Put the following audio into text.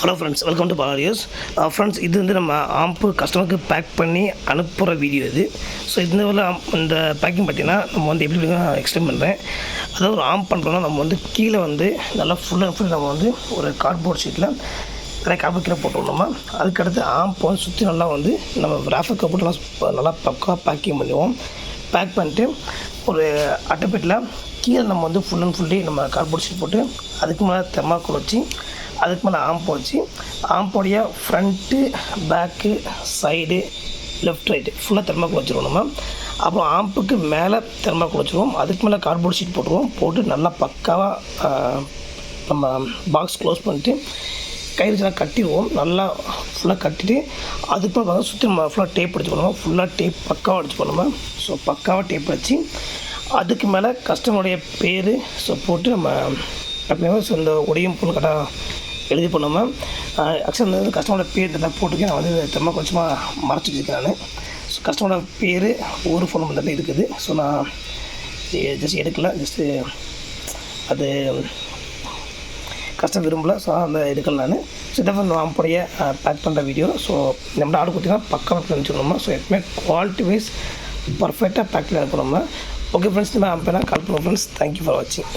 Hello friends, welcome to பாலாரியோஸ். Friends, இது வந்து நம்ம ஆம்பு கஸ்டமருக்கு பேக் பண்ணி அனுப்புகிற வீடியோ இது. ஸோ இந்த பேக்கிங் பார்த்திங்கன்னா நம்ம வந்து எப்படி எக்ஸ்பிளைன் பண்ணுறேன். அதாவது ஒரு ஆம்ப் பண்ணுறோன்னா நம்ம வந்து கீழே வந்து நல்லா ஃபுல் அண்ட் ஃபுல் நம்ம வந்து ஒரு கார்ட்போர்ட் ஷீட்டில் நிறைய கார்ட்போர்ட் கீழே போட்டுவிடணுமா. அதுக்கடுத்து ஆம்ப் வந்து சுற்றி நல்லா வந்து நம்ம ராஃபர் போட்டு நல்லா பக்காவாக பேக்கிங் பண்ணுவோம். பேக் பண்ணிட்டு ஒரு அட்டைப்பெட்டில் கீழே நம்ம வந்து ஃபுல் அண்ட் ஃபுல்லி நம்ம கார்ட்போர்ட் ஷீட் போட்டு அதுக்கு மேலே தெர்மாக்கோல் வச்சு அதுக்கு மேலே ஆம்ப் வச்சு ஆம்போடைய front back side left right ஃபுல்லாக தெர்மாக்கோல் வச்சுருவோம் நம்ம. அப்புறம் ஆம்புக்கு மேலே தெர்மாக்கோல் வச்சுருவோம். அதுக்கு மேலே கார்ட்போர்ட் ஷீட் போட்டு நல்லா பக்காவாக நம்ம பாக்ஸ் க்ளோஸ் பண்ணிட்டு கை வச்சுலாம் கட்டிடுவோம். நல்லா ஃபுல்லாக கட்டிட்டு அதுக்கு மேலே பார்த்தா சுற்றி நம்ம ஃபுல்லாக டேப் அடிச்சு பண்ணுவோம். ஃபுல்லாக டேப் பக்காவாக அடிச்சு பண்ணுவோம். ஸோ பக்காவாக டேப் வச்சு அதுக்கு மேலே கஸ்டமருடைய பேர் ஸோ போட்டு நம்ம அப்படின்னா ஸோ இந்த உடையும் பொருள் கரெக்டாக எழுதி பண்ணாமல் ஆக்சுவலாக வந்து கஸ்டமரோட பேர் இதெல்லாம் போட்டுக்கேன். நான் வந்து திரும்ப கொஞ்சமாக மறைச்சி வச்சுருக்கேன் நான். ஸோ கஸ்டமரோட பேர் ஒரு ஃபோன் நம்பர் இருக்குது. ஸோ நான் ஜஸ்ட் எடுக்கல, ஜஸ்ட்டு அது கஷ்டம் விரும்பல. ஸோ அந்த எடுக்கல நான். ஸோ இதை ஆம்புடைய பேக் பண்ணுற வீடியோ. ஸோ நம்மளோட ஆர்டர் கொடுத்தீங்கன்னா பக்கம் நினச்சிக்கணுமா. ஸோ எப்பவுமே குவாலிட்டி வைஸ் பர்ஃபெக்டாக பேக்கில் இருக்கணுமா. ஓகே ஃப்ரெண்ட்ஸ், நம்ம ஆம்பெல்லாம் கால் பண்ணுவோம் ஃப்ரெண்ட்ஸ். தேங்க்யூ ஃபார் வாட்சிங்.